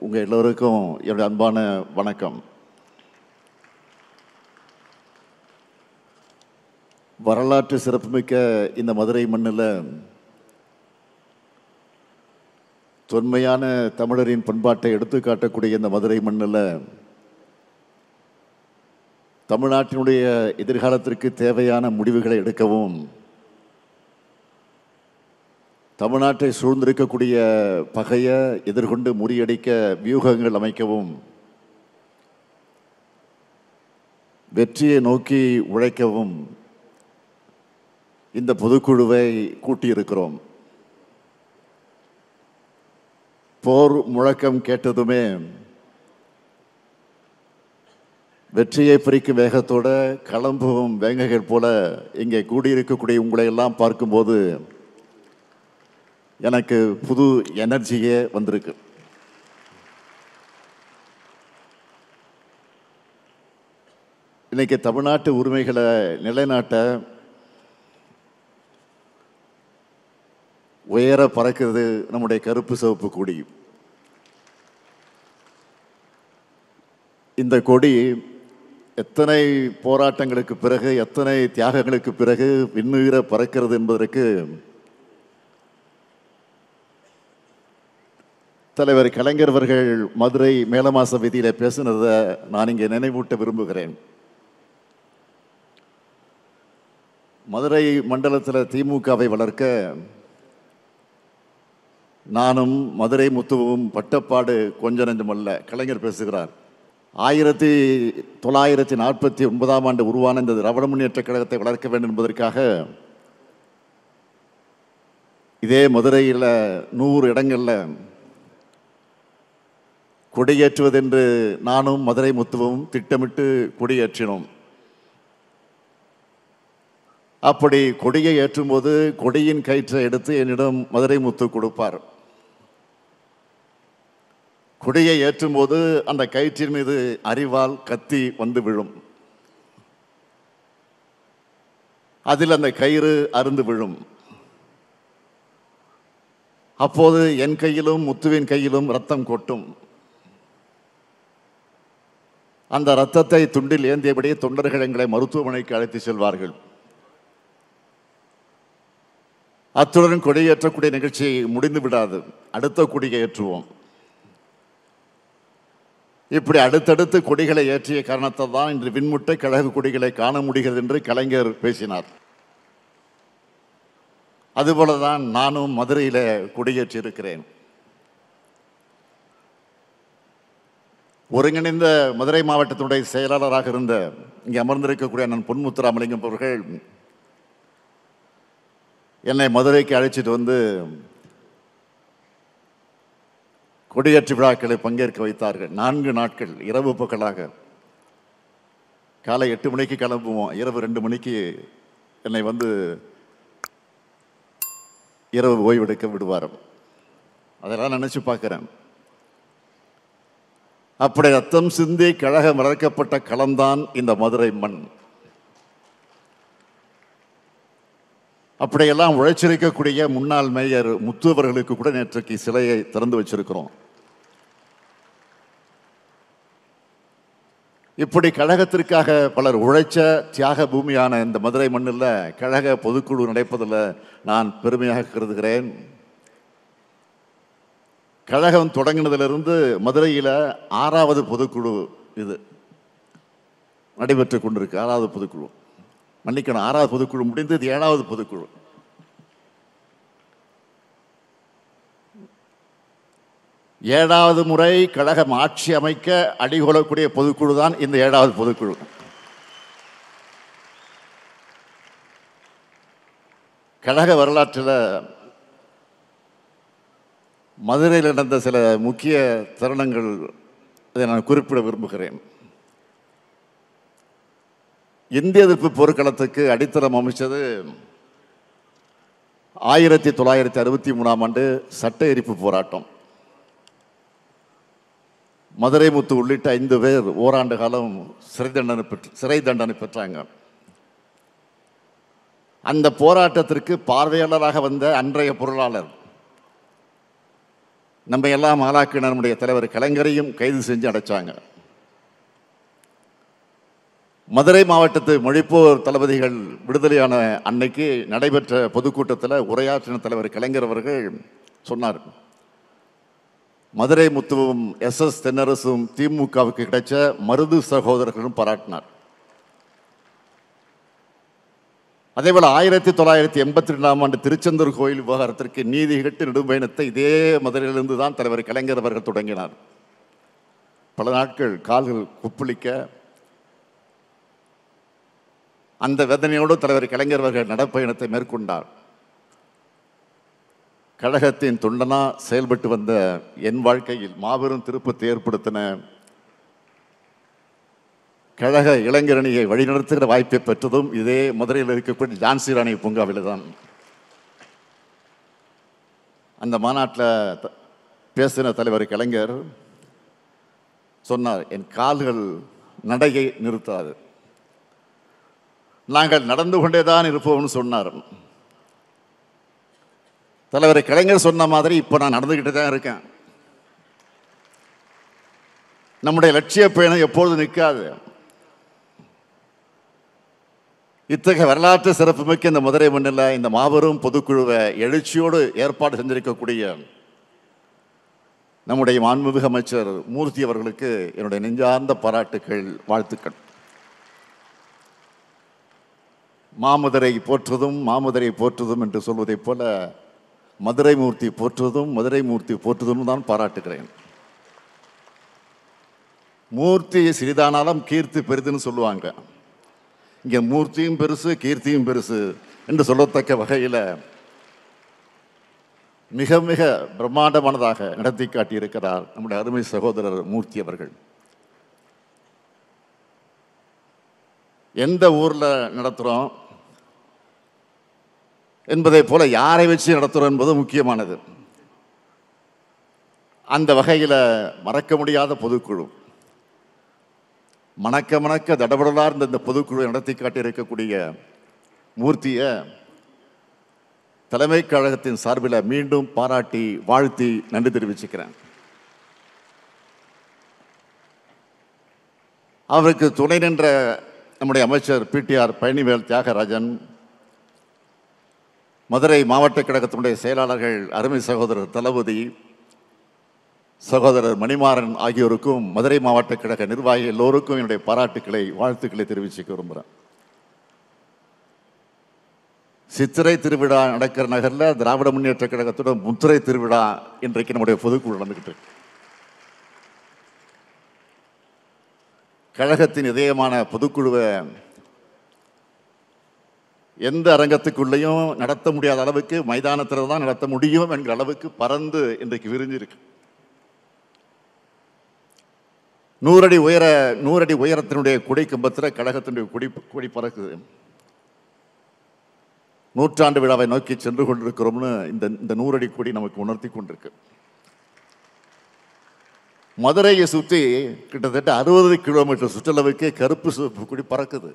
உங்கள் எல்லோருக்கும் என்னுடைய அன்பான வணக்கம். வரலாற்று சிறப்புமிக்க இந்த மதுரை மண்ணில் தொன்மையான தமிழரின் பண்பாட்டை எடுத்துக்காட்டக்கூடிய இந்த மதுரை மண்ணில் தமிழ்நாட்டினுடைய எதிர்காலத்திற்கு தேவையான முடிவுகளை எடுக்கவும், தமிழ்நாட்டை சூழ்ந்திருக்கக்கூடிய பகையை எதிர்கொண்டு முறியடிக்க வியூகங்கள் அமைக்கவும், வெற்றியை நோக்கி உழைக்கவும் இந்த பொதுக்குழுவை கூட்டியிருக்கிறோம். போர் முழக்கம் கேட்டதுமே வெற்றியை பறிக்கும் வேகத்தோட களம்பும் வேங்கைகள் போல இங்கே கூடியிருக்கக்கூடிய உங்களை எல்லாம் பார்க்கும்போது எனக்கு புது எனர்ஜியே வந்திருக்கு. இன்னைக்கு தமிழ்நாட்டு உரிமைகளை நிலைநாட்ட உயர பறக்கிறது நம்முடைய கருப்பு சிவப்பு கொடி. இந்த கொடி எத்தனை போராட்டங்களுக்கு பிறகு, எத்தனை தியாகங்களுக்கு பிறகு விண்ணுயிர பறக்கிறது என்பதற்கு தலைவர் கலைஞர் அவர்கள் மதுரை மேலமாச வீதியில பேசினதை நான் இங்கே நினைவூட்ட விரும்புகிறேன். மதுரை மண்டலத்தில் திமுகவை வளர்க்க நானும் மதுரை முத்துவும் பட்டப்பாடு கொஞ்ச நெஞ்சமல்ல. கலைஞர் பேசுகிறார். 1949ஆம் ஆண்டு உருவான இந்த திராவிட முன்னேற்ற கழகத்தை வளர்க்க வேண்டும் என்பதற்காக இதே மதுரையில் 100 இடங்களில் கொடியேற்றுவதென்று நானும் மதுரை முத்துவும் திட்டமிட்டு கொடியேற்றினோம். அப்படி கொடியை ஏற்றும்போது கொடியின் கயிற்றை எடுத்து என்னிடம் மதுரை முத்து கொடுப்பார். கொடியை ஏற்றும்போது அந்த கயிற்றின் மீது அரிவாள் கத்தி வந்து விழும். அதில் அந்த கயிறு அருந்து விழும். அப்போது என் கையிலும் முத்துவின் கையிலும் ரத்தம் கொட்டும். அந்த ரத்தத்தை துண்டில் ஏந்தியபடியே தொண்டர்கள் எங்களை மருத்துவமனைக்கு அழைத்து செல்வார்கள். அத்துடன் கொடியேற்றக்கூடிய நிகழ்ச்சி முடிந்து விடாது. அடுத்த கொடியை ஏற்றுவோம். இப்படி அடுத்தடுத்து கொடிகளை ஏற்றிய காரணத்தால் தான் இன்று விண்முட்டை கழக கொடிகளை காண முடிகிறது என்று கலைஞர் பேசினார். அதுபோலதான் நானும் மதுரையில் கொடியேற்றி இருக்கிறேன். ஒருங்கிணைந்த மதுரை மாவட்டத்தினுடைய செயலாளராக இருந்த இங்கே அமர்ந்திருக்கக்கூடிய நான் பொன்முத்துராமலிங்கம் அவர்கள் என்னை மதுரைக்கு அழைச்சிட்டு வந்து கொடியேற்று விழாக்களை பங்கேற்க வைத்தார்கள். 4 நாட்கள் இரவு பகலாக. காலை 8 மணிக்கு கிளம்புவோம், இரவு 2 மணிக்கு என்னை வந்து இரவு ஓய்வெடுக்க விடுவார். அதெல்லாம் நினைச்சு பார்க்கிறேன். அப்படி ரத்தம் சிந்தி கழகம் வளர்க்கப்பட்ட களம்தான் இந்த மதுரை மண். அப்படியெல்லாம் உழைச்சிருக்கக்கூடிய முன்னாள் மேயர் முத்து அவர்களுக்கு கூட நேற்றைக்கு சிலையை திறந்து வச்சிருக்கிறோம். இப்படி கழகத்திற்காக பலர் உழைச்ச தியாக பூமியான இந்த மதுரை மண்ணில் கழக பொதுக்குழு நடப்பதில் நான் பெருமையாக கருதுகிறேன். கழகம் தொடங்கினதிலிருந்து மதுரையில் 6வது பொதுக்குழு இது நடைபெற்று கொண்டிருக்கு. 6வது பொதுக்குழு, மன்னிக்கணும், 6வது பொதுக்குழு முடிந்து இது 7வது பொதுக்குழு. ஏழாவது முறை கழகம் ஆட்சி அமைக்க அடிகொள்ளக்கூடிய பொதுக்குழு தான் இந்த 7வது பொதுக்குழு. கழக வரலாற்றில் மதுரையில் நடந்த சில முக்கிய தருணங்கள் இதை நான் குறிப்பிட விரும்புகிறேன். இந்திய எதிர்ப்பு போர்க்களத்துக்கு அடித்தளம் அமைச்சது 1963ஆம் ஆண்டு சட்ட எரிப்பு போராட்டம். மதுரை முத்து உள்ளிட்ட 5 பேர் ஓராண்டு காலம் சிறை தண்டனை பெற்றாங்க. அந்த போராட்டத்திற்கு பார்வையாளராக வந்த அன்றைய பொருளாளர் நம்ம எல்லாம் ஆளாக்கின நம்முடைய தலைவர் கலைஞரையும் கைது செஞ்சு அடைச்சாங்க. மதுரை மாவட்டத்து மொழிப்போர் தளபதிகள் விடுதலையான அன்னைக்கு நடைபெற்ற பொதுக்கூட்டத்தில் உரையாற்றின தலைவர் கலைஞர் அவர்கள் சொன்னார், மதுரை முத்துவும் எஸ் தென்னரசும் திமுகவுக்கு கிடைச்ச மருது சகோதரர்களும் பாராட்டினார். அதேபோல் 1982ஆம் ஆண்டு திருச்செந்தூர் கோயில் விவகாரத்திற்கு நீதி கேட்டு நெடும்பயணத்தை இதே மதுரையிலிருந்து தான் தலைவர் கலைஞர் அவர்கள் தொடங்கினார். பல நாட்கள் கால்கள் குப்புளிக்க அந்த வேதனையோடு தலைவர் கலைஞர் அவர்கள் நடப்பயணத்தை மேற்கொண்டார். கழகத்தின் தொண்டனா செயல்பட்டு வந்த என் வாழ்க்கையில் மாபெரும் திருப்பத்தை ஏற்படுத்தின கழக இளைஞரணியை வழிநடத்துகிற வாய்ப்பை பெற்றதும் இதே மதுரையில் இருக்கக்கூடிய ஜான்சி ராணி பூங்காவில் தான். அந்த மாநாட்டில் பேசின தலைவர் கலைஞர் சொன்னார், என் கால்கள் நடையை நிறுத்தாது, நாங்கள் நடந்து கொண்டே தான் இருப்போம்னு சொன்னார். தலைவர் கலைஞர் சொன்ன மாதிரி இப்போ நான் நடந்துக்கிட்டு தான் இருக்கேன். நம்முடைய லட்சிய பயணம் எப்பொழுது நிற்காது. இத்தகைய வரலாற்று சிறப்புமிக்க இந்த மதுரை மண்ணில் இந்த மாபெரும் பொதுக்குழுவை எழுச்சியோடு ஏற்பாடு செஞ்சிருக்கக்கூடிய நம்முடைய மாண்புமிகு அமைச்சர் மூர்த்தி அவர்களுக்கு என்னுடைய நெஞ்சார்ந்த பாராட்டுக்கள், வாழ்த்துக்கள். மாமதுரை போற்றுதும் மாமதுரை போற்றுதும் என்று சொல்வதைப் போல மதுரை மூர்த்தி போற்றுவதும் மதுரை மூர்த்தி போற்றுவதும் தான் பாராட்டுகிறேன். மூர்த்தி சிறிதானாலும் கீர்த்தி பெரிதுன்னு சொல்லுவாங்க. இங்கே மூர்த்தியும் பெருசு கீர்த்தியும் பெருசு என்று சொல்லத்தக்க வகையில் மிக மிக பிரம்மாண்டமானதாக நடத்தி காட்டியிருக்கிறார் நம்முடைய அருமை சகோதரர் மூர்த்தி அவர்கள். எந்த ஊரில் நடத்துகிறோம் என்பதை போல யாரை வச்சு நடத்துகிறோம் என்பது முக்கியமானது. அந்த வகையில் மறக்க முடியாத பொதுக்குழு, மணக்க மணக்க தடபடலார் இந்த பொதுக்குழு நடத்தி காட்டியிருக்கக்கூடிய மூர்த்தியை தலைமை கழகத்தின் சார்பில் மீண்டும் பாராட்டி வாழ்த்தி நன்றி தெரிவிச்சுக்கிறேன். அவருக்கு துணை நின்ற நம்முடைய அமைச்சர் பிடிஆர் பழனிவேல் தியாகராஜன், மதுரை மாவட்ட கழகத்தினுடைய செயலாளர்கள் அருமை சகோதரர் தளபதி, சகோதரர் மணிமாறன் ஆகியோருக்கும் மதுரை மாவட்ட கழக நிர்வாகிகள் எல்லோருக்கும் என்னுடைய பாராட்டுக்களை, வாழ்த்துக்களை தெரிவிச்சுக்க விரும்புகிறேன். சித்திரை திருவிழா நடக்கிற நகரில் திராவிட முன்னேற்ற கழகத்தோட முத்திரை திருவிழா இன்றைக்கு நம்முடைய பொதுக்குழு நடந்துகிட்டு இருக்கு. கழகத்தின் இதயமான பொதுக்குழுவை எந்த அரங்கத்துக்குள்ளேயும் நடத்த முடியாத அளவுக்கு மைதானத்தில் தான் நடத்த முடியும் என்கிற அளவுக்கு பறந்து இன்றைக்கு விரிஞ்சிருக்கு. 100 அடி உயரத்தினுடைய கொடி கம்பத்தில் கழகத்தினுடைய கொடி பறக்குது. 100ஆண்டு விழாவை நோக்கி சென்று கொண்டிருக்கிறோம்னு இந்த 100 அடி கொடி நமக்கு உணர்த்தி கொண்டிருக்கு. மதுரையை சுற்றி கிட்டத்தட்ட 60 கிலோமீட்டர் சுற்றளவுக்கு கருப்பு சிவப்பு கொடி பறக்குது.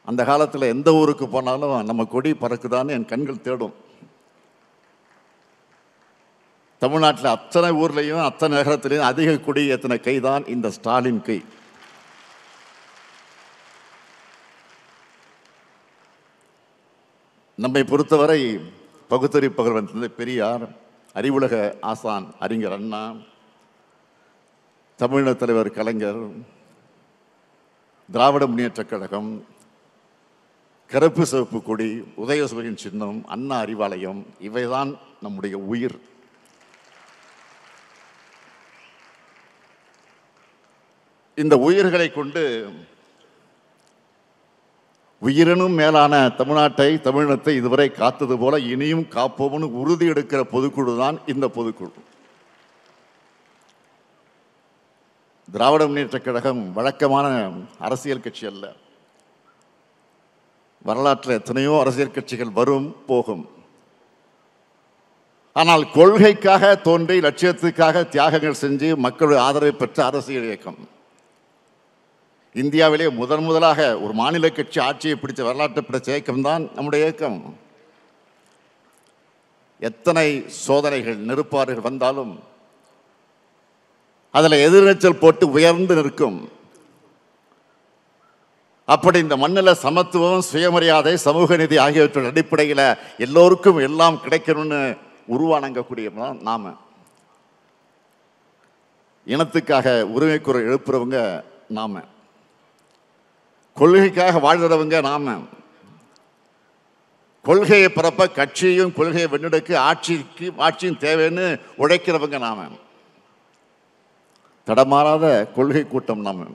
அந்த காலத்தில் எந்த ஊருக்கு போனாலும் நம்ம கொடி பறக்குதான்னு என் கண்கள் தேடும். தமிழ்நாட்டில் அத்தனை ஊர்லேயும் அத்தனை நகரத்திலையும் அதிக கொடி ஏற்றின கை தான் இந்த ஸ்டாலின் கை. நம்மை பொறுத்தவரை பகுத்தறிப்பகர்வன் தந்தை பெரியார், அறிவுலக ஆசான் அறிஞர் அண்ணா, தமிழக தலைவர் கலைஞர், திராவிட முன்னேற்ற கழகம், கருப்பு சிவப்பு கொடி, உதயசூரியன் சின்னம், அண்ணா அறிவாலயம், இவைதான் நம்முடைய உயிர். இந்த உயிர்களை கொண்டு உயிரினும் மேலான தமிழ்நாட்டை, தமிழினத்தை இதுவரை காத்தது போல இனியும் காப்போம்னு உறுதி எடுக்கிற பொதுக்குழு தான் இந்த பொதுக்குழு. திராவிட முன்னேற்ற கழகம் வழக்கமான அரசியல் கட்சி அல்ல. வரலாற்றில் எத்தனையோ அரசியல் கட்சிகள் வரும் போகும். ஆனால் கொள்கைக்காக தோன்றி லட்சியத்துக்காக தியாகங்கள் செஞ்சு மக்களுடைய ஆதரவை பெற்ற அரசியல் இயக்கம். இந்தியாவிலே முதலாக ஒரு மாநில கட்சி ஆட்சியை பிடித்த வரலாற்றை பிடித்த இயக்கம் தான் நம்முடைய இயக்கம். எத்தனை சோதனைகள் நெருப்பாறுகள் வந்தாலும் அதில் எதிர்நீச்சல் போட்டு உயர்ந்து நிற்கும். அப்படி இந்த மண்ணில் சமத்துவம், சுயமரியாதை, சமூக நீதி ஆகியவற்றின் அடிப்படையில் எல்லோருக்கும் எல்லாம் கிடைக்கணும்னு உருவானங்கக்கூடிய நாம. இனத்துக்காக உரிமை குரல் எழுப்புறவங்க நாம, கொள்கைக்காக வாழ்கிறவங்க நாம, கொள்கையை பரப்ப கட்சியும் கொள்கையை வென்றெடுக்க ஆட்சியும் தேவைன்னு உழைக்கிறவங்க நாம. தடமாறாத கொள்கை கூட்டம் நாம.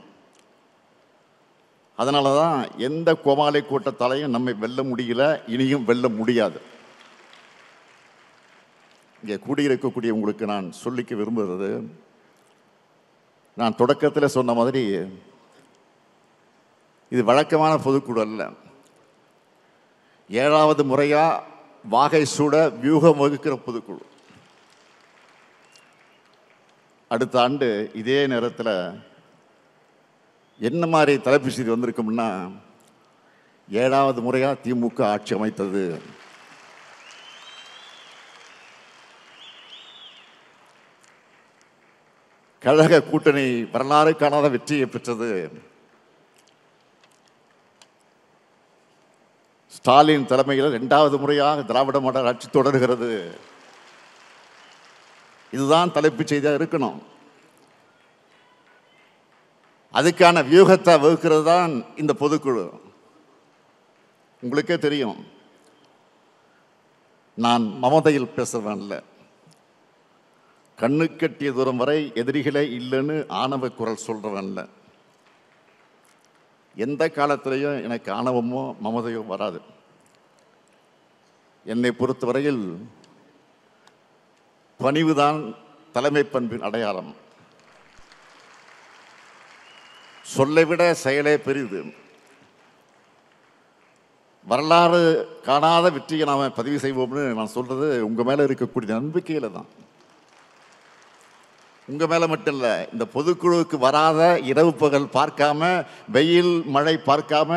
அதனால தான் எந்த கோமாளி கூட்டத்தாலையும் நம்மை வெல்ல முடியல, இனியும் வெல்ல முடியாது. இங்கே கூடியிருக்கக்கூடிய உங்களுக்கு நான் சொல்லிக்க விரும்புகிறது, நான் தொடக்கத்தில் சொன்ன மாதிரி இது வழக்கமான பொதுக்குழு அல்ல. 7வது முறையா வாகை சூட வியூகம் வகுக்கிற பொதுக்குழு. அடுத்த ஆண்டு இதே நேரத்தில் என்ன மாதிரி தலைப்பு செய்தி வந்திருக்கும்னா, 7வது முறையா திமுக ஆட்சி அமைத்தது. கழக கூட்டணி வரலாறு காணாத வெற்றியை பெற்றது. ஸ்டாலின் தலைமையில் 2வது முறையாக திராவிட மாடல் ஆட்சி தொடர்கிறது. இதுதான் தலைப்பு செய்தியாக இருக்கணும். அதுக்கான வியூகத்தை வகுக்கிறது தான் இந்த பொதுக்குழு. உங்களுக்கே தெரியும், நான் மமதையில் பேசுறவன் இல்லை. கண்ணு கட்டிய தூரம் வரை எதிரிகளே இல்லைன்னு ஆணவ குரல் சொல்றவன் இல்லை. எந்த காலத்திலையும் எனக்கு ஆணவமோ மமதையோ வராது. என்னை பொறுத்தவரையில் பணிவுதான் தலைமை பண்பின் அடையாளம். சொல்லை விட செயலே பெரிது. வரலாறு காணாத வெற்றியை நாம் பதிவு செய்வோம்னு நான் சொல்றது உங்க மேல இருக்கக்கூடிய நம்பிக்கையில தான். உங்க மேல மட்டும் இல்லை, இந்த பொதுக்குழுவுக்கு வராத இரவு பகல் பார்க்காம, வெயில் மழை பார்க்காம,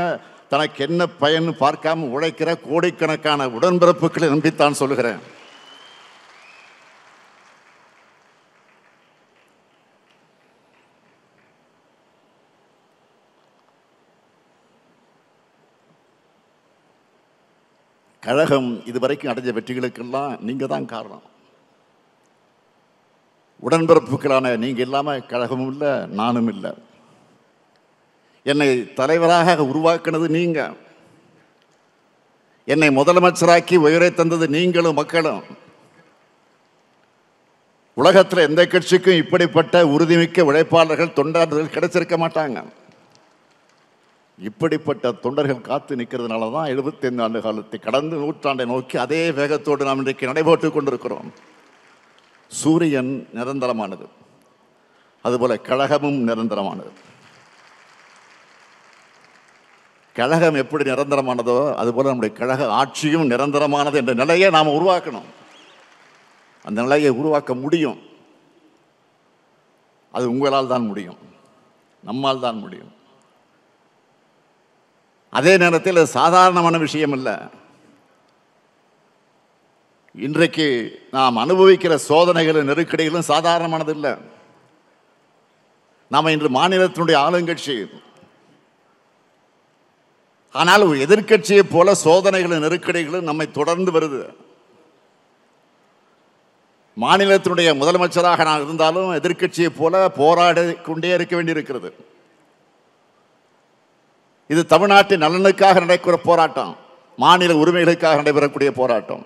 தனக்கு என்ன பயன் பார்க்காம உழைக்கிற கோடிக்கணக்கான உடன்பிறப்புகளை நம்பித்தான் சொல்லுகிறேன். கழகம் இதுவரைக்கும் அடைஞ்ச வெற்றிகளுக்கெல்லாம் நீங்க தான் காரணம். உடன்பிறப்புகளான நீங்க இல்லாம கழகமும் இல்லை, நானும் இல்லை. என்னை தலைவராக உருவாக்கினது நீங்க. என்னை முதலமைச்சராக்கி உயரை தந்தது நீங்களும் மக்களும். உலகத்தில் எந்த கட்சிக்கும் இப்படிப்பட்ட உறுதிமிக்க உழைப்பாளர்கள், தொண்டாளர்கள் கிடைச்சிருக்க மாட்டாங்க. இப்படிப்பட்ட தொண்டர்கள் காத்து நிற்கிறதுனால தான் 75 ஆண்டு காலத்தை கடந்து நூற்றாண்டை நோக்கி அதே வேகத்தோடு நாம் இன்றைக்கு நடைபெற்று கொண்டிருக்கிறோம். சூரியன் நிரந்தரமானது, அதுபோல கழகமும் நிரந்தரமானது. கழகம் எப்படி நிரந்தரமானதோ அதுபோல நம்முடைய கழக ஆட்சியும் நிரந்தரமானது என்ற நிலையை நாம் உருவாக்கணும். அந்த நிலையை உருவாக்க முடியும். அது உங்களால் தான் முடியும், நம்மால் தான் முடியும். அதே நேரத்தில் அது சாதாரணமான விஷயம் இல்லை. இன்றைக்கு நாம் அனுபவிக்கிற சோதனைகளும் நெருக்கடிகளும் சாதாரணமானது இல்லை. நாம் இன்று மாநிலத்தினுடைய ஆளுங்கட்சி. ஆனால் ஒரு எதிர்கட்சியை போல சோதனைகளும் நெருக்கடிகளும் நம்மை தொடர்ந்து வருது. மாநிலத்தினுடைய முதலமைச்சராக நான் இருந்தாலும் எதிர்கட்சியை போல போராடி கொண்டே இருக்க வேண்டியிருக்கிறது. இது தமிழ்நாட்டின் நலனுக்காக நடக்கிற போராட்டம், மாநில உரிமைகளுக்காக நடைபெறக்கூடிய போராட்டம்.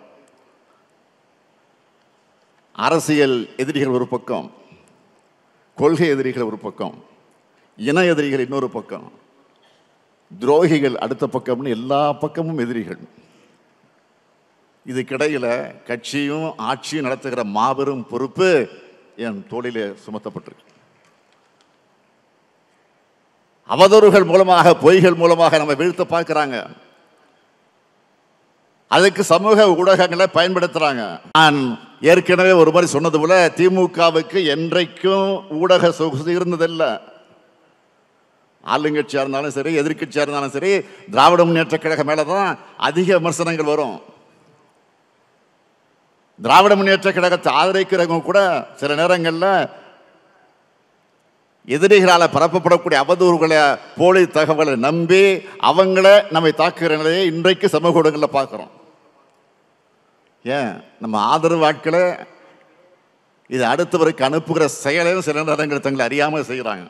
அரசியல் எதிரிகள் ஒரு பக்கம், கொள்கை எதிரிகள் ஒரு பக்கம், இன எதிரிகள் இன்னொரு பக்கம், துரோகிகள் அடுத்த பக்கம்னு எல்லா பக்கமும் எதிரிகள். இதுக்கிடையில் கட்சியும் ஆட்சியும் நடத்துகிற மாபெரும் பொறுப்பு என் தோளிலே சுமத்தப்பட்டிருக்கு. அவதூறுகள் மூலமாக, பொய்கள் மூலமாக நம்ம வீழ்த்த பார்க்கிறாங்க. அதுக்கு சமூக ஊடகங்களை பயன்படுத்துறாங்க. நான் ஏற்கனவே ஒரு மாதிரி சொன்னது போல திமுகவுக்கு என்றைக்கும் ஊடக சொகுசு இருந்ததில்லை. ஆளுங்கட்சியாக இருந்தாலும் சரி, எதிர்கட்சியாக இருந்தாலும் சரி, திராவிட முன்னேற்ற கழகம் மேலதான் அதிக விமர்சனங்கள் வரும். திராவிட முன்னேற்ற கழகத்தை ஆதரிக்கிறவங்க கூட சில நேரங்களில் எதிரிகளால் பரப்பப்படக்கூடிய அவதூறுகளை, போலி தகவலை நம்பி அவங்கள நம்மை தாக்குகிற நிலையை இன்றைக்கு சமூக ஊடகங்களில் பார்க்குறோம். ஏன் நம்ம ஆதரவு ஆட்களை இது அடுத்தவருக்கு அனுப்புகிற செயலையும் சில நேரங்கள் தங்களை அறியாமல் செய்கிறாங்க.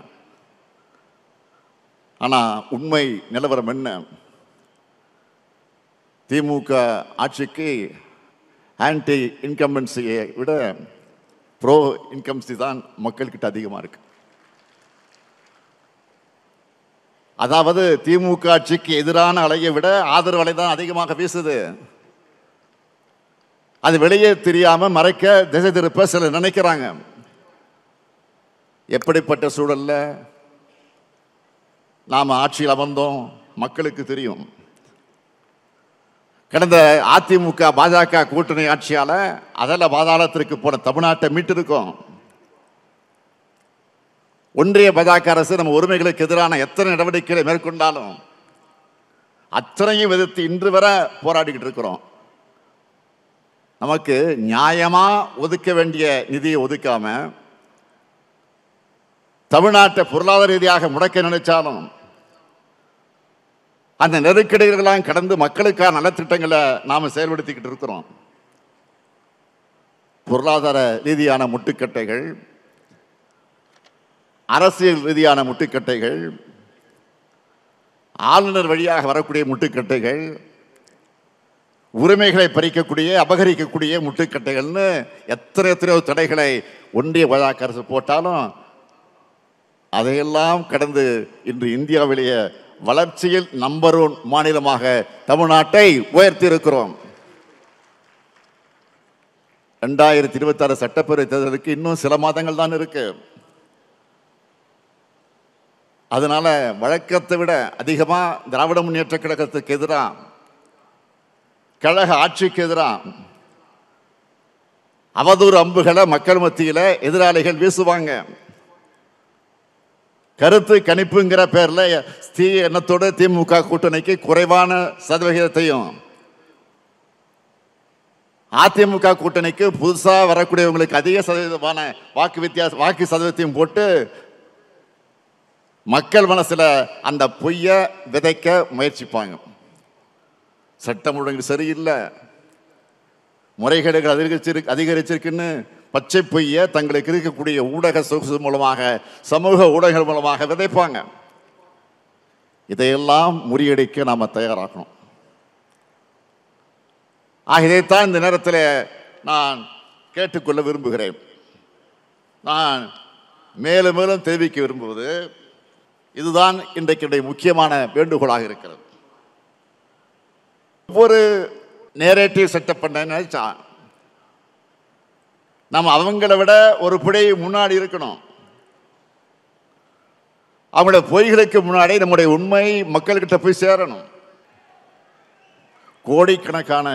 ஆனால் உண்மை நிலவரம் என்ன? திமுக ஆட்சிக்கு ஆன்டி இன்கம்பன்சியை விட ப்ரோ இன்கம்பன்சி தான் மக்கள்கிட்ட அதிகமாக இருக்கு. அதாவது திமுக ஆட்சிக்கு எதிரான அலையை விட ஆதரவு அலை தான் அதிகமாக வீசுது. அது வெளியே தெரியாம மறைக்க, திசை திருப்ப சிலர் நினைக்கிறாங்க. எப்படிப்பட்ட சூழல்ல நாம ஆட்சியில் அமர்ந்தோம் மக்களுக்கு தெரியும். கடந்த அதிமுக பாஜக கூட்டணி ஆட்சியால அதில் பாதாளத்திற்கு போன தமிழ்நாட்டை மீட்டிருக்கோம். ஒன்றிய பாஜக அரசு நம்ம உரிமைகளுக்கு எதிரான எத்தனை நடவடிக்கைகளை மேற்கொண்டாலும் அத்தனையும் எதிர்த்து இன்று வரை போராடிக்கிட்டு இருக்கிறோம். நமக்கு நியாயமா ஒதுக்க வேண்டிய நிதியை ஒதுக்காம தமிழ்நாட்டை பொருளாதார ரீதியாக முடக்க நினைச்சாலும் அந்த நெருக்கடிகளெல்லாம் கடந்து மக்களுக்கான நலத்திட்டங்களை நாம செயல்படுத்திக்கிட்டு இருக்கிறோம். பொருளாதார ரீதியான முட்டுக்கட்டைகள், அரசியல் ரீதியான முட்டுக்கட்டைகள், ஆளுநர் வழியாக வரக்கூடிய முட்டுக்கட்டைகள், உரிமைகளை பறிக்கக்கூடிய அபகரிக்கக்கூடிய முட்டுக்கட்டைகள்னு எத்தனையோ தடைகளை ஒன்றிய பாஜக அரசு போட்டாலும் அதையெல்லாம் கடந்து இன்று இந்தியாவிலேயே வளர்ச்சியில் நம்பர் 1 மாநிலமாக தமிழ்நாட்டை உயர்த்தி இருக்கிறோம். 2026 சட்டப்பேரவை தேர்தலுக்கு இன்னும் சில மாதங்கள் தான் இருக்கு. அதனால வழக்கத்தை விட அதிகமா திராவிட முன்னேற்ற கழகத்துக்கு எதிராக, கழக ஆட்சிக்கு எதிராக அவதூறு அம்புகளை மக்கள் மத்தியில எதிராளிகள் வீசுவாங்க. கருத்து கணிப்புங்கிற பேர்ல எண்ணத்தோடு திமுக கூட்டணிக்கு குறைவான சதவிகிதத்தையும், அதிமுக கூட்டணிக்கு புதுசா வரக்கூடியவங்களுக்கு அதிக சதவீதமான வாக்கு சதவீதத்தையும் போட்டு மக்கள் மனசுல அந்த பொய்ய விதைக்க முயற்சிப்பாங்க. சட்டம் ஒழுங்கு சரியில்லை, முறைகேடுகள் அதிகரிச்சிருக்குன்னு பச்சை பொய்ய தங்களுக்கு இருக்கக்கூடிய ஊடக சொகுசு மூலமாக, சமூக ஊடகங்கள் மூலமாக விதைப்பாங்க. இதையெல்லாம் முறியடிக்க நாம தயாராகணும். இதைத்தான் இந்த நேரத்தில் நான் கேட்டுக்கொள்ள விரும்புகிறேன். நான் மேலும் மேலும் தெரிவிக்க விரும்புவது இதுதான் இன்றைக்கு முக்கியமான வேண்டுகோளாக இருக்கிறது. ஒவ்வொரு நேரேட்டிவ் செட்டப் பண்ண நினைச்சா நம்ம அவங்கள விட ஒரு பிழை முன்னாடி இருக்கணும். அவங்களோட பொய்களுக்கு முன்னாடி நம்முடைய உண்மை மக்கள்கிட்ட போய் சேரணும். கோடிக்கணக்கான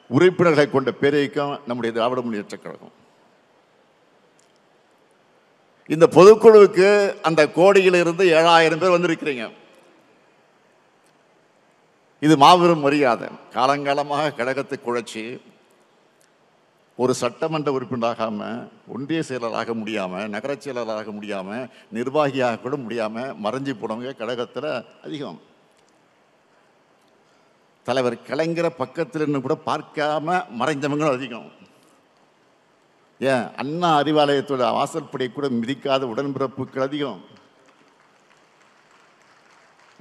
உறுப்பினர்களை கொண்ட பேரியக்கம் நம்முடைய திராவிட முன்னேற்ற கழகம். இந்த பொதுக்குழுவுக்கு அந்த கோடியிலிருந்து 7000 பேர் வந்திருக்கிறீங்க. இது மாபெரும் மரியாதை. காலங்காலமாக கழகத்தை குழைச்சி ஒரு சட்டமன்ற உறுப்பினராகாம, ஒன்றிய செயலராக முடியாம, நகர செயலராக முடியாம, நிர்வாகியாக கூட முடியாம மறைஞ்சி போனவங்க கழகத்தில் அதிகம். தலைவர் கலைஞரை பக்கத்தில் இருந்து கூட பார்க்காம மறைஞ்சவங்களும் அதிகம். ஏன் அண்ணா அறிவாலயத்தோட வாசல்படி கூட மிதிக்காத உடன்பிறப்புகள் அதிகம்.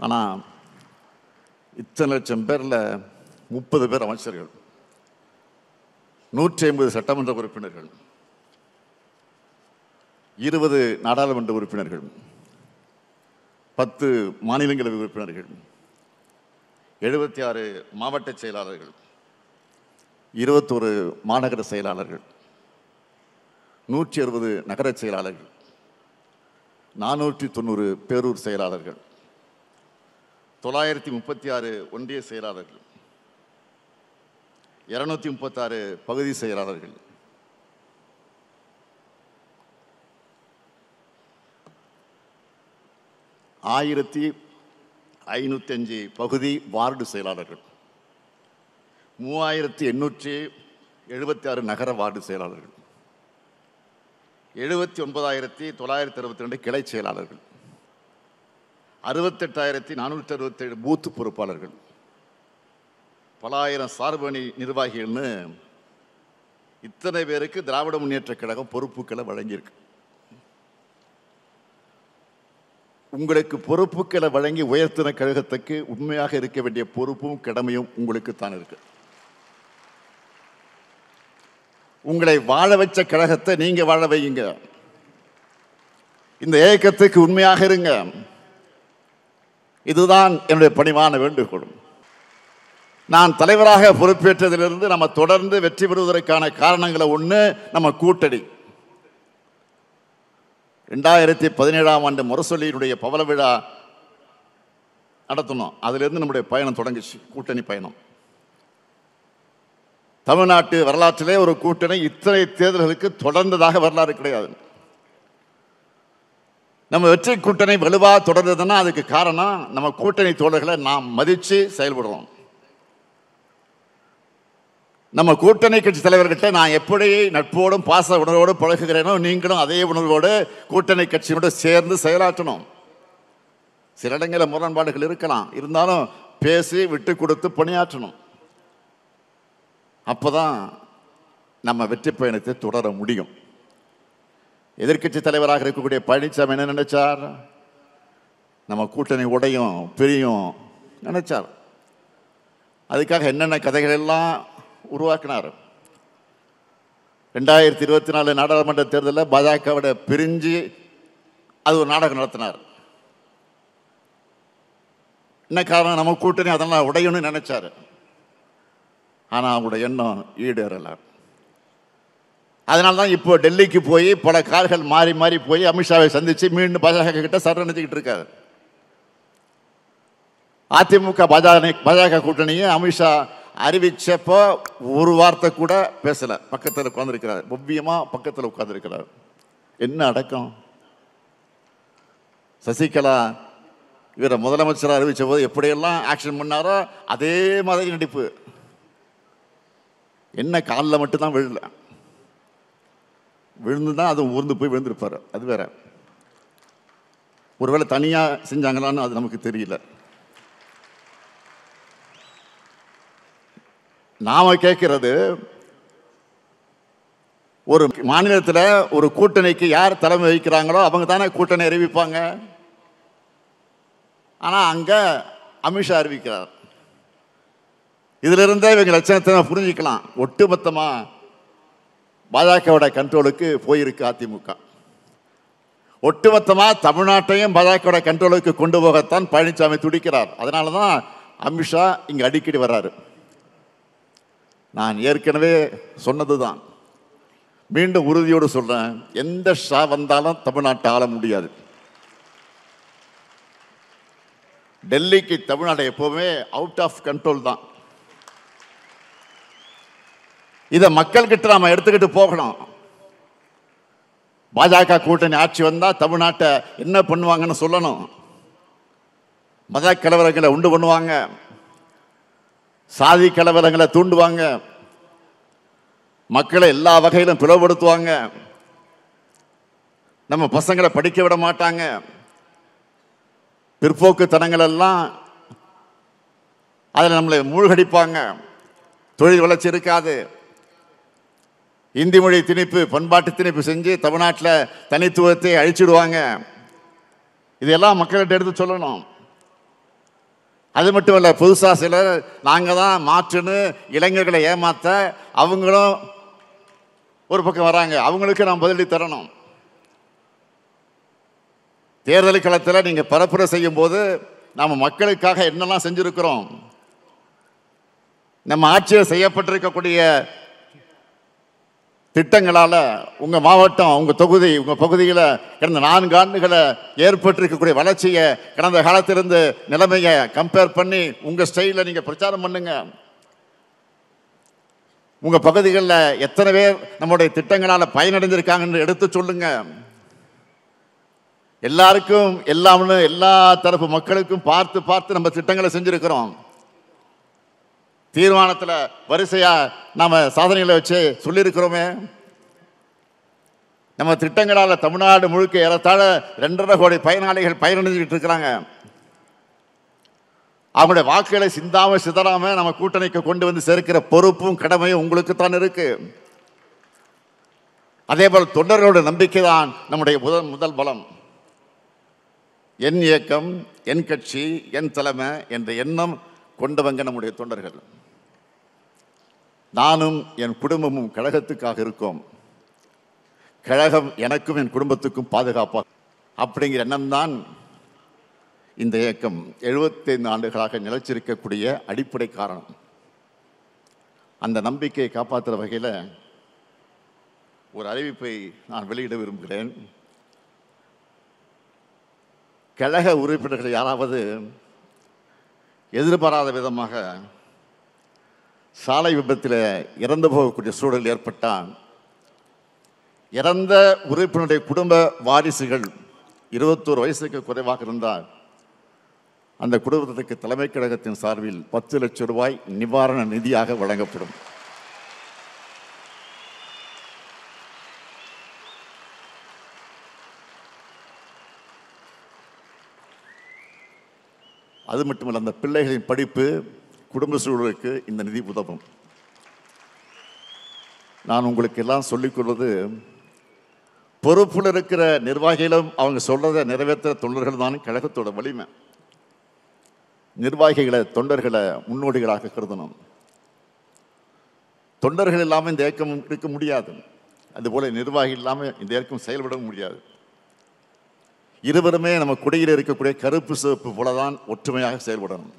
ஆனா இத்தனை லட்சம் பேர்ல 30 பேர் அமைச்சர்கள், 150 சட்டமன்ற உறுப்பினர்கள், 20 நாடாளுமன்ற உறுப்பினர்கள், 10 மாநிலங்களவை உறுப்பினர்கள், 76 மாவட்ட செயலாளர்கள், 21 மாநகர செயலாளர்கள், 160 நகர செயலாளர்கள், 490 பேரூர் செயலாளர்கள், 936 ஒன்றிய செயலாளர்கள், 236 பகுதி செயலாளர்கள், 1505 பகுதி வார்டு செயலாளர்கள், 3800 76 நகர வார்டு செயலாளர்கள், 79,962 கிளை செயலாளர்கள், 68,467 பூத்து பொறுப்பாளர்கள், பல ஆயிரம் சார்பணி நிர்வாகிகள்னு இத்தனை பேருக்கு திராவிட முன்னேற்ற கழகம் பொறுப்புகளை வழங்கியிருக்கு. உங்களுக்கு பொறுப்புகளை வழங்கி உயர்த்தின கழகத்துக்கு உண்மையாக இருக்க வேண்டிய பொறுப்பும் கடமையும் உங்களுக்கு தான் இருக்கு. உங்களை வாழ வச்ச கழகத்தை நீங்க வாழ வையுங்க. இந்த இயக்கத்துக்கு உண்மையாக இருங்க. இதுதான் என்னுடைய பணிவான வேண்டுகோள். நான் தலைவராக பொறுப்பேற்றதிலிருந்து நம்ம தொடர்ந்து வெற்றி பெறுவதற்கான காரணங்களை ஒன்று நம்ம கூட்டணி. 2017ஆம் ஆண்டு முரசொலியினுடைய பவள விழா நடத்தணும். அதிலிருந்து நம்முடைய பயணம் தொடங்குச்சு, கூட்டணி பயணம். தமிழ்நாட்டு வரலாற்றிலே ஒரு கூட்டணி இத்தனை தேர்தல்களுக்கு தொடர்ந்ததாக வரலாறு கிடையாது. நம்ம வெற்றி கூட்டணி வலுவா தொடர்ந்ததுன்னா அதுக்கு காரணம் நம்ம கூட்டணி தோழர்களை நாம் மதித்து செயல்படுறோம். நம்ம கூட்டணி கட்சி தலைவர்கிட்ட நான் எப்படி நட்போடும் பாச உணர்வோடு பழகுகிறேனோ நீங்களும் அதே உணர்வோடு கூட்டணி கட்சியோடு சேர்ந்து செயலாற்றணும். சில இடங்களில் முரண்பாடுகள் இருக்கலாம், இருந்தாலும் பேசி விட்டு கொடுத்து பணியாற்றணும். அப்போதான் நம்ம வெற்றி பயணத்தை தொடர முடியும். எதிர்க்கட்சி தலைவராக இருக்கக்கூடிய பழனிசாமி என்ன நினைச்சார்? நம்ம கூட்டணி உடையும் பிரியும் நினைச்சார். அதுக்காக என்னென்ன கதைகள் எல்லாம் உருவாக்கினார். 2024 நாடாளுமன்ற தேர்தலில் பாஜகவோட பிரிஞ்சு அது ஒரு நாடகம் நடத்தினார். என்ன காரணம்? நம்ம கூட்டணி அதெல்லாம் உடையணும்னு நினைச்சாரு. ஆனால் அவங்களுடைய எண்ணம் ஈடேறல. அதனால தான் இப்போ டெல்லிக்கு போய் பல கார்கள் மாறி மாறி போய் அமித்ஷாவை சந்திச்சு மீண்டும் பாஜக கிட்ட சரணடைஞ்சிக்கிட்டு இருக்காரு. அதிமுக பாஜக கூட்டணியை அமித்ஷா அறிவிச்சப்போ ஒரு வார்த்தை கூட பேசல. பக்கத்தில் உட்கார்ந்துருக்கிறார், ஒவ்வியமா பக்கத்தில் உட்கார்ந்துருக்கிறார். என்ன அடக்கம்! சசிகலா இவரை முதலமைச்சராக அறிவிச்ச போது எப்படியெல்லாம் ஆக்ஷன் பண்ணாரோ அதே மாதிரி நடிப்பு. என்ன காலில் மட்டும்தான் விழல, விழுந்துதான் அது ஊர்ந்து போய் விழுந்திருப்பாரு. அது வேற. ஒருவேளை தனியாக செஞ்சாங்களான்னு அது நமக்கு தெரியல. நாம கேட்கிறது, ஒரு மாநிலத்தில் ஒரு கூட்டணிக்கு யார் தலைமை வகிக்கிறாங்களோ அவங்க தானே கூட்டணி அறிவிப்பாங்க. ஆனால் அங்கே அமித்ஷா அறிவிக்கிறார். இதிலிருந்தே இவங்க லட்சணத்தை புரிஞ்சிக்கலாம். ஒட்டுமொத்தமாக பாஜகவோட கண்ட்ரோலுக்கு போயிருக்கு அதிமுக. ஒட்டுமொத்தமாக தமிழ்நாட்டையும் பாஜகவோட கண்ட்ரோலுக்கு கொண்டு போகத்தான் பழனிசாமி துடிக்கிறார். அதனால தான் அமித்ஷா இங்கே அடிக்கடி வர்றாரு. நான் ஏற்கனவே சொன்னது தான், மீண்டும் உறுதியோடு சொல்றேன், எந்த ஷா வந்தாலும் தமிழ்நாட்டை ஆள முடியாது. டெல்லிக்கு தமிழ்நாடு எப்பவுமே அவுட் ஆஃப் கண்ட்ரோல் தான். இதை மக்கள்கிட்ட நாம எடுத்துக்கிட்டு போகணும். பாஜக கூட்டணி ஆட்சி வந்தா தமிழ்நாட்டை என்ன பண்ணுவாங்கன்னு சொல்லணும். மத கலவரங்களை உண்டு பண்ணுவாங்க, சாதி கலவரங்களை தூண்டுவாங்க, மக்களை எல்லா வகையிலும் பிளவுபடுத்துவாங்க, நம்ம பசங்களை படிக்க விட மாட்டாங்க, பிற்போக்குத்தனங்கள் எல்லாம் அதில் நம்மளை மூழ்கடிப்பாங்க, தொழில் வளர்ச்சி இருக்காது, இந்தி மொழி திணிப்பு பண்பாட்டு திணிப்பு செஞ்சு தமிழ்நாட்டில் தனித்துவத்தை அழிச்சிடுவாங்க. இதெல்லாம் மக்கள்கிட்ட எடுத்து சொல்லணும். அது மட்டும் இல்லை, புதுசாக சிலர் நாங்கள் தான் மாற்றுன்னு இளைஞர்களை ஏமாற்ற அவங்களும் ஒரு பக்கம் வராங்க. அவங்களுக்கு நாம் பதிலடி தரணும். தேர்தல் களத்தில் நீங்கள் பரப்புரை செய்யும் போது நாம் மக்களுக்காக என்னெல்லாம் செஞ்சுருக்கிறோம், நம்ம ஆட்சியில் செய்யப்பட்டிருக்கக்கூடிய திட்டங்களால் உங்கள் மாவட்டம், உங்கள் தொகுதி, உங்கள் பகுதியில் கடந்த 4 ஆண்டுகளை ஏற்பட்டிருக்கக்கூடிய வளர்ச்சியை, கடந்த காலத்திலிருந்து நிலைமையை கம்பேர் பண்ணி உங்கள் ஸ்டைலில் நீங்கள் பிரச்சாரம் பண்ணுங்க. உங்கள் பகுதிகளில் எத்தனை பேர் நம்முடைய திட்டங்களால் பயனடைந்திருக்காங்கன்னு எடுத்து சொல்லுங்க. எல்லாருக்கும் எல்லாம்னு எல்லா தரப்பு மக்களுக்கும் பார்த்து பார்த்து நம்ம திட்டங்களை செஞ்சுருக்கிறோம். தீர்மானத்தில் வரிசையா நாம சாதனைகளை வச்சு சொல்லியிருக்கிறோமே. நம்ம திட்டங்களால் தமிழ்நாடு முழுக்க ஏறத்தாழ 2.5 கோடி பயனாளிகள் பயனடைஞ்சிட்டு இருக்கிறாங்க. அவங்களுடைய வாக்குகளை சிந்தாம சிதறாம நம்ம கூட்டணிக்கு கொண்டு வந்து சேர்க்கிற பொறுப்பும் கடமையும் உங்களுக்கு தான் இருக்கு. அதே போல தொண்டர்களோட நம்பிக்கை தான் நம்முடைய முதல் பலம். என் இயக்கம், என் கட்சி, என் தலைமை என்ற எண்ணம் கொண்டவங்க நம்முடைய தொண்டர்கள். நானும் என் குடும்பமும் கழகத்துக்காக இருக்கோம். கழகம் எனக்கும் என் குடும்பத்துக்கும் பாதுகாப்பாக அப்படிங்கிற எண்ணம் தான் இந்த இயக்கம் 75 ஆண்டுகளாக நிலைச்சிருக்கக்கூடிய அடிப்படை காரணம். அந்த நம்பிக்கையை காப்பாற்றுற வகையில் ஒரு அறிவிப்பை நான் வெளியிட விரும்புகிறேன். கழக உறுப்பினர்கள் யாராவது எதிர்பாராத விதமாக சாலை விபத்தில் இறந்து போகக்கூடிய சூழல் ஏற்பட்டால் இறந்த உறுப்பினருடைய குடும்ப வாரிசுகள் 21 வயசுக்கு குறைவாக இருந்தால் அந்த குடும்பத்திற்கு தலைமை கழகத்தின் சார்பில் 10 லட்சம் ரூபாய் நிவாரண நிதியாக வழங்கப்படும். அது மட்டுமல்ல, அந்த பிள்ளைகளின் படிப்பு, குடும்ப சூழலுக்கு இந்த நிதி உதவும். நான் உங்களுக்கு எல்லாம் சொல்லிக்கொள்வது, பொறுப்பில் இருக்கிற நிர்வாகிகளும் அவங்க சொல்றதை நிறைவேற்ற தொண்டர்கள் தான் கழகத்தோட வலிமை. நிர்வாகிகளை, தொண்டர்களை முன்னோடிகளாக கருதணும். தொண்டர்கள் இல்லாமல் இந்த இயக்கம் இருக்க முடியாது. அதுபோல நிர்வாகி இல்லாமல் இந்த இயக்கம் செயல்பட முடியாது. இருவருமே நம்ம குடியில் இருக்கக்கூடிய கருப்பு சிவப்பு போலதான் ஒற்றுமையாக செயல்படணும்.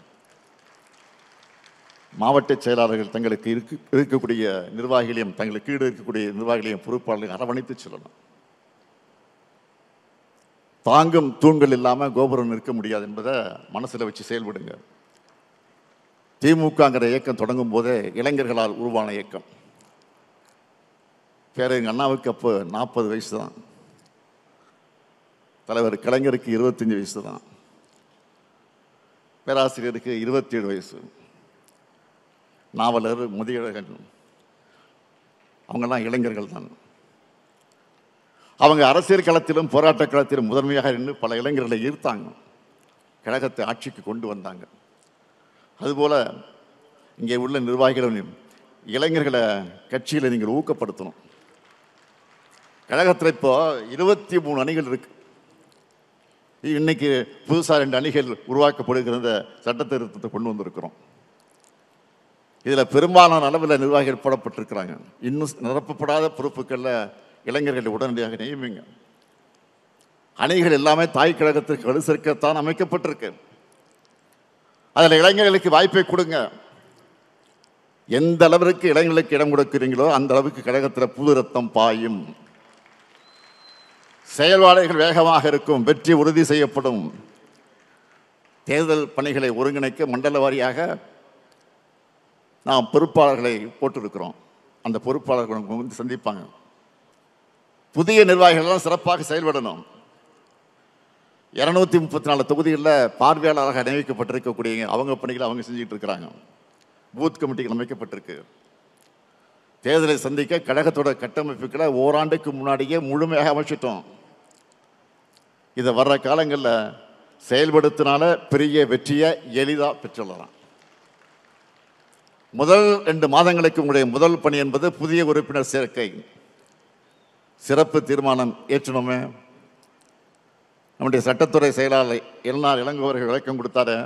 மாவட்ட செயலாளர்கள் தங்களுக்கு இருக்கக்கூடிய நிர்வாகிகளையும், தங்களுக்கு கீழே இருக்கக்கூடிய நிர்வாகிகளையும், பொறுப்பாளர்களையும் அரவணைத்து செல்லணும். தாங்கும் தூண்கள் இல்லாமல் கோபுரம் நிற்க முடியாது என்பதை மனசில் வச்சு செயல்படுங்க. திமுகங்கிற இயக்கம் தொடங்கும் போதே இளைஞர்களால் உருவான இயக்கம். பேரறிஞர் அண்ணாவுக்கு அப்போ 40 வயசு தான். தலைவர் கலைஞருக்கு 25 வயசு தான். பேராசிரியருக்கு 27 வயசு. நாவலர், முதியழகன் அவங்கெல்லாம் இளைஞர்கள் தான். அவங்க அரசியல் களத்திலும் போராட்ட களத்திலும் முதன்மையாக நின்று பல இளைஞர்களை ஈர்த்தாங்க, கழகத்தை ஆட்சிக்கு கொண்டு வந்தாங்க. அதுபோல் இங்கே உள்ள நிர்வாகிகளும் இளைஞர்களை கட்சியில் நீங்கள் ஊக்கப்படுத்தணும். கழகத்தில் இப்போ 23 அணிகள் இருக்கு. இன்னைக்கு புதுசாக 2 அணிகள் உருவாக்கப்படுகிற சட்ட திருத்தத்தை கொண்டு வந்திருக்கிறோம். இதில் பெரும்பாலான அளவில் நிர்வாகிகள் போடப்பட்டிருக்கிறாங்க. இன்னும் நிரப்பப்படாத பொறுப்புகளில் இளைஞர்களை உடனடியாக நியமிங்க. அணிகள் எல்லாமே தாய் கழகத்திற்கு வலு சேர்க்கத்தான் அமைக்கப்பட்டிருக்கு. அதில் இளைஞர்களுக்கு வாய்ப்பை கொடுங்க. எந்த அளவிற்கு இளைஞர்களுக்கு இடம் கொடுக்கிறீங்களோ அந்த அளவுக்கு கழகத்தில் புது ரத்தம் பாயும். செயல்பாடுகள் வேகமாக இருக்கும். வெற்றி உறுதி செய்யப்படும். தேர்தல் பணிகளை ஒருங்கிணைக்க மண்டல வாரியாக நாம் பொறுப்பாளர்களை போட்டிருக்கிறோம். அந்த பொறுப்பாளர்கள் வந்து சந்திப்பாங்க. புதிய நிர்வாகிகள் சிறப்பாக செயல்படணும். 234 தொகுதிகளில் பார்வையாளராக நியமிக்கப்பட்டிருக்கக்கூடிய அவங்க பணிகளை அவங்க செஞ்சுட்டு இருக்கிறாங்க. பூத் கமிட்டிகள் அமைக்கப்பட்டிருக்கு. தேர்தலை சந்திக்க கழகத்தோட கட்டமைப்புகளை ஓராண்டுக்கு முன்னாடியே முழுமையாக அமைச்சிட்டோம். இதை வர்ற காலங்களில் செயல்படுத்தினால பெரிய வெற்றியை எளிதாக பெற்றுள்ளலாம். முதல் 2 மாதங்களுக்கு உங்களுடைய முதல் பணி என்பது புதிய உறுப்பினர் சேர்க்கை. சிறப்பு தீர்மானம் ஏற்றணுமே. நம்முடைய சட்டத்துறை செயலாளர் எல்நாள் இளங்கோவர்கள் விளக்கம் கொடுத்தாரு.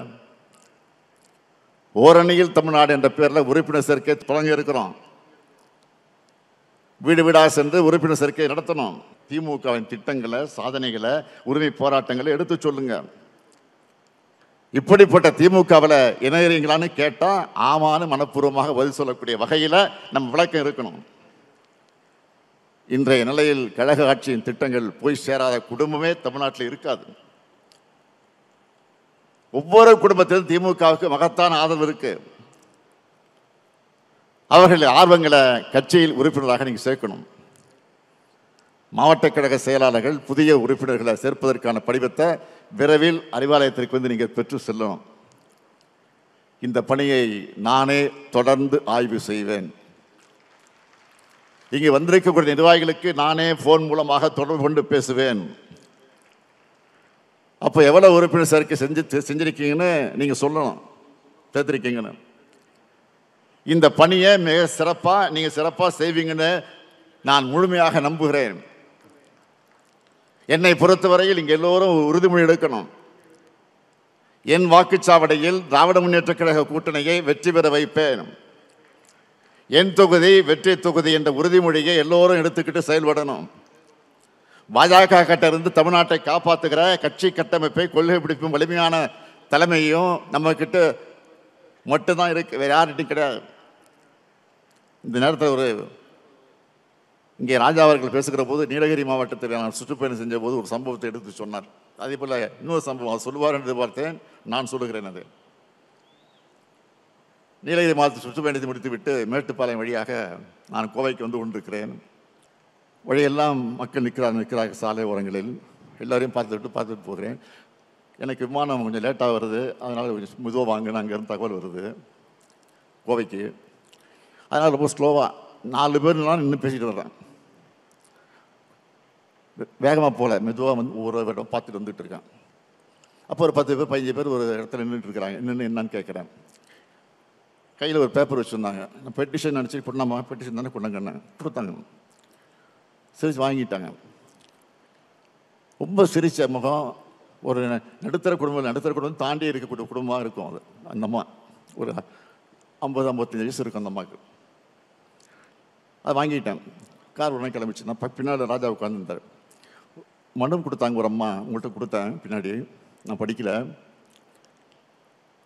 ஓரணியில் தமிழ்நாடு என்ற பெயரில் உறுப்பினர் சேர்க்கை தொடங்கி இருக்கிறோம். வீடு வீடாக சென்று உறுப்பினர் சேர்க்கை நடத்தணும். திமுகவின் திட்டங்களை, சாதனைகளை, உரிமை போராட்டங்களை எடுத்து சொல்லுங்க. இப்படிப்பட்ட திமுகவில் இணையறீங்களான்னு கேட்டால் ஆமான்னு மனப்பூர்வமாக பதில் சொல்லக்கூடிய வகையில் நம்ம விளக்கம் இருக்கணும். இன்றைய நிலையில் கழக ஆட்சியின் திட்டங்கள் போய் சேராத குடும்பமே தமிழ்நாட்டில் இருக்காது. ஒவ்வொரு குடும்பத்திலும் திமுகவுக்கு மகத்தான ஆதரவு இருக்கு. அவர்கள் ஆர்வங்களை கட்சியில் உறுப்பினராக நீங்கள் சேர்க்கணும். மாவட்ட கழக செயலாளர்கள் புதிய உறுப்பினர்களை சேர்ப்பதற்கான படிவத்தை விரைவில் அறிவாலயத்திற்கு வந்து நீங்கள் பெற்று செல்லணும். இந்த பணியை நானே தொடர்ந்து ஆய்வு செய்வேன். இங்கே வந்திருக்கக்கூடிய நிர்வாகிகளுக்கு நானே போன் மூலமாக தொடர்பு கொண்டு பேசுவேன். அப்போ எவ்வளோ உறுப்பினர் சேர்க்கை செஞ்சிருக்கீங்கன்னு நீங்கள் சொல்லணும், சேர்த்துருக்கீங்கன்னு. இந்த பணியை மிக சிறப்பாக நீங்கள் சிறப்பாக செய்வீங்கன்னு நான் முழுமையாக நம்புகிறேன். என்னை பொறுத்தவரையில் இங்கே எல்லோரும் உறுதிமொழி எடுக்கணும். என் வாக்குச்சாவடியில் திராவிட முன்னேற்ற கழக கூட்டணியை வெற்றி பெற வைப்பேன். என் தொகுதி வெற்றி தொகுதி என்ற உறுதிமொழியை எல்லோரும் எடுத்துக்கிட்டு செயல்படணும். பாஜக கிட்ட இருந்து தமிழ்நாட்டை காப்பாற்றுகிற கட்சி கட்டமைப்பை கொள்கை பிடிப்பும் வலிமையான தலைமையும் நம்ம கிட்ட மட்டும்தான் இருக்கு, வேற யார்கிட்டையும் கிடையாது. இந்த நேரத்தில் இங்கே ராஜா அவர்கள் பேசுகிற போது நீலகிரி மாவட்டத்தில் நான் சுற்றுப்பயணம் செஞ்ச போது ஒரு சம்பவத்தை எடுத்து சொன்னார். அதே போல் இன்னொரு சம்பவம் அவர் சொல்லுவார் என்று எதிர்பார்த்தேன், நான் சொல்லுகிறேன். அது நீலகிரி மாவட்டத்தில் சுற்றுப்பயணத்தை முடித்துவிட்டு மேட்டுப்பாளையம் வழியாக நான் கோவைக்கு வந்து கொண்டிருக்கிறேன். வழியெல்லாம் மக்கள் நிற்கிறார்கள் சாலை ஓரங்களில். எல்லாரையும் பார்த்துட்டு போகிறேன். எனக்கு விமானம் கொஞ்சம் லேட்டாக வருது, அதனால் கொஞ்சம் மெதுவாக வாங்கினு அங்கேருந்து தகவல் வருது கோவைக்கு. அதனால் ரொம்ப ஸ்லோவாக 4 பேர்லாம் நின்று பேசிட்டு வர்றேன். வேகமாக போகல, மெதுவாக வந்து ஒவ்வொரு இடம் பார்த்துட்டு வந்துட்டு இருக்கேன். அப்போ ஒரு 10 பேர் 15 பேர் ஒரு இடத்துல நின்றுட்டு இருக்கிறாங்க. நின்று என்னன்னு கேட்குறேன். கையில் ஒரு பேப்பர் வச்சுருந்தாங்க. நான் பெட்டிஷன் நினச்சி பொண்ணாமா பெட்டிஷன் தானே கொண்டாங்கண்ணே கொடுத்தாங்க. சிரிச்சு வாங்கிட்டாங்க. ரொம்ப சிரிச்ச முகம். ஒரு நடுத்தர குடும்பம் தாண்டி இருக்கக்கூடிய குடும்பமாக இருக்கும் அது. அந்த அம்மா ஒரு 50-55 வயசு இருக்கும் அந்த அம்மாவுக்கு. அதை வாங்கிட்டேன். கார் உடனே கிளம்பிச்சு. நான் பின்னாடி ராஜா உட்காந்துருந்தார். மனு கொடுத்தாங்க ஒரு அம்மா, உங்கள்கிட்ட கொடுத்தேன் பின்னாடி. நான் படிக்கல,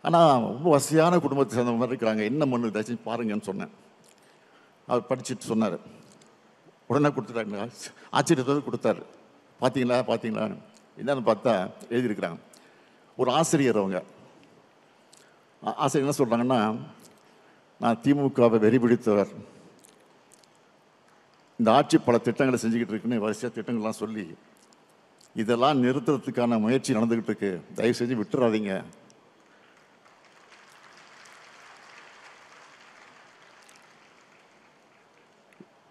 ஆனால் ரொம்ப வசதியான குடும்பத்தை சேர்ந்த மாதிரி இருக்கிறாங்க. என்ன மனு ஏதாச்சும் பாருங்கன்னு சொன்னேன். அவர் படிச்சுட்டு சொன்னார். உடனே கொடுத்துட்டாங்க. ஆச்சரியத்தோடு கொடுத்தாரு. பார்த்தீங்களா என்னன்னு பார்த்தா எழுதியிருக்கிறாங்க. ஒரு ஆசிரியர். அவங்க ஆசிரியர் என்ன சொல்கிறாங்கன்னா, நான் திமுகவை வெறி பிடித்தவர், இந்த ஆட்சி பல திட்டங்களை செஞ்சுக்கிட்டு இருக்குன்னு வரிசையாக திட்டங்கள்லாம் சொல்லி இதெல்லாம் நிறுத்துறதுக்கான முயற்சி நடந்துக்கிட்டு இருக்கு, தயவு செஞ்சு விட்டுறாதீங்க.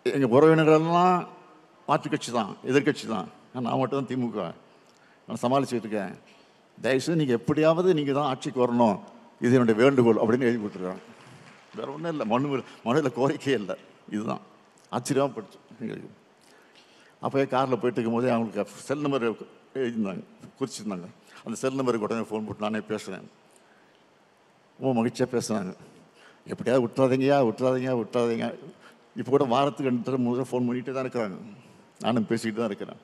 எங்கள் உறவினர்கள்லாம் மாற்றுக் கட்சி தான், எதிர்கட்சி தான். நான் மட்டும் தான் திமுக. நான் சமாளிச்சுட்டு இருக்கேன். தயவுசெய்து நீங்கள் எப்படியாவது நீங்கள் தான் ஆட்சிக்கு வரணும், இது என்னுடைய வேண்டுகோள் அப்படின்னு எழுதி கொடுத்துருக்காங்க. வேறு ஒன்றும் இல்லை, மனுவில் கோரிக்கையே இல்லை. இதுதான் ஆச்சரியமாக படிச்சு எங்களுக்கு. அப்போயே காரில் போயிட்டு இருக்கும்போதே அவங்களுக்கு செல் நம்பர் எழுதியிருந்தாங்க, குறிச்சிருந்தாங்க. அந்த செல் நம்பருக்கு உடனே ஃபோன் போட்டு நானே பேசுகிறேன். ரொம்ப மகிழ்ச்சியாக பேசுனாங்க. எப்படியாவது விட்டுறாதீங்க. இப்போ கூட வாரத்துக்கு 2 தடவை 3 தடவை ஃபோன் பண்ணிகிட்டே தான் இருக்கிறாங்க. நானும் பேசிக்கிட்டு தான் இருக்கிறேன்.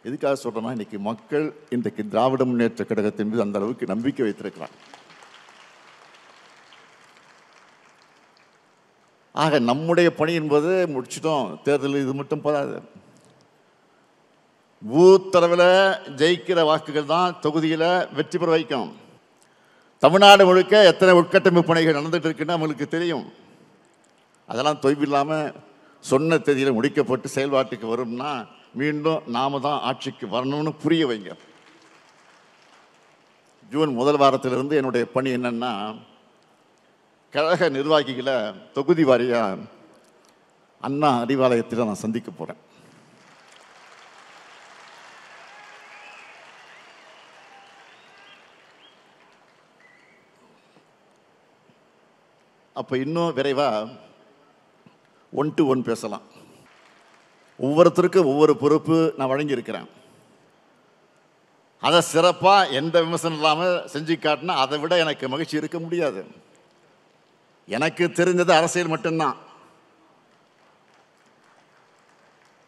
எதுக்காக சொல்கிறேன்னா, இன்றைக்கி மக்கள் இன்றைக்கு திராவிட முன்னேற்ற கழகத்தின் மீது அந்த அளவுக்கு நம்பிக்கை வைத்திருக்கிறாங்க. ஆக நம்முடைய பணி என்பது முடிச்சிட்டோம். தேர்தல் இது மட்டும் போதாது. பூத்தளவில் ஜெயிக்கிற வாக்குகள் தான் தொகுதியில் வெற்றி பெற வைக்கும். தமிழ்நாடு முழுக்க எத்தனை உட்கட்டமைப்பு பணிகள் நடந்துட்டு இருக்குன்னு நம்மளுக்கு தெரியும். அதெல்லாம் தொய்வில்லாமல் சொன்ன தேதியில் முடிக்கப்பட்டு செயல்பாட்டுக்கு வரும்னா மீண்டும் நாம தான் ஆட்சிக்கு வரணும்னு புரிய வைங்க. ஜூன் 1 வாரத்திலிருந்து என்னுடைய பணி என்னன்னா, கழக நிர்வாகிகளை தொகுதி வாரியாக அண்ணா அறிவாலயத்தில் நான் சந்திக்க போகிறேன். அப்போ இன்னும் விரைவாக 1-to-1 பேசலாம். ஒவ்வொருத்தருக்கும் ஒவ்வொரு பொறுப்பு நான் வழங்கியிருக்கிறேன். அதை சிறப்பாக எந்த விமர்சனம் இல்லாமல் செஞ்சு காட்டினா அதை விட எனக்கு மகிழ்ச்சி இருக்க முடியாது. எனக்கு தெரிஞ்சது அரசியல் மட்டும்தான்.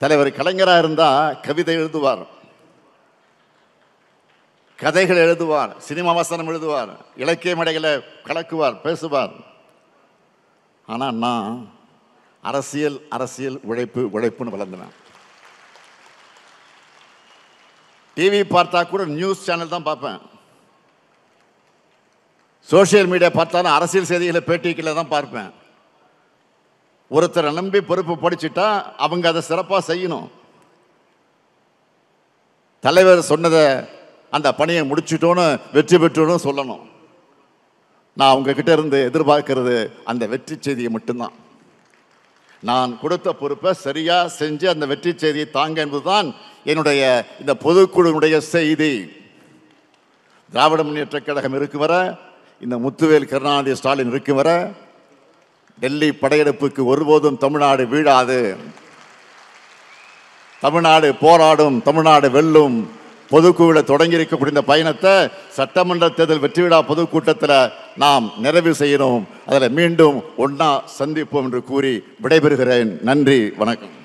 தலைவர் கலைஞராக இருந்தால் கவிதை எழுதுவார், கதைகள் எழுதுவார், சினிமா வசனம் எழுதுவார், இலக்கிய மேடைகளை கலக்குவார், பேசுவார். ஆனால் நான் அரசியல் உழைப்புன்னு வளர்ந்தேன். டிவி பார்த்தா கூட நியூஸ் சேனல் தான் பார்ப்பேன். சோசியல் மீடியா பார்த்தாலும் அரசியல் செய்திகளை பேட்டிகளை தான் பார்ப்பேன். ஒருத்தரை நம்பி பொறுப்பு படிச்சுட்டா அவங்க அதை சிறப்பாக செய்யணும். தலைவர் சொன்னதை அந்த பணியை முடிச்சுட்டோன்னு வெற்றி பெற்றோன்னு சொல்லணும். நான் உங்ககிட்ட இருந்து எதிர்பார்க்கிறது அந்த வெற்றி செய்தியை மட்டும்தான். நான் கொடுத்த பொறுப்பை சரியா செஞ்சு அந்த வெற்றி செய்தியை தாங்க என்பதுதான் என்னுடைய இந்த பொதுக்குழுவுடைய செய்தி. திராவிட முன்னேற்றக் கழகம் இருக்கும் வர, இந்த முத்துவேல் கருணாநிதி ஸ்டாலின் இருக்கும் வர, டெல்லி படையெடுப்புக்கு ஒருபோதும் தமிழ்நாடு வீழாது. தமிழ்நாடு போராடும், தமிழ்நாடு வெல்லும். பொதுக்குழுவில் தொடங்கி இருக்கக்கூடிய இந்த பயணத்தை சட்டமன்ற தேர்தல் வெற்றி விழா பொதுக்கூட்டத்தில் நாம் நிறைவு செய்யணும். அதில் மீண்டும் ஒன்றா சந்திப்போம் என்று கூறி விடைபெறுகிறேன். நன்றி, வணக்கம்.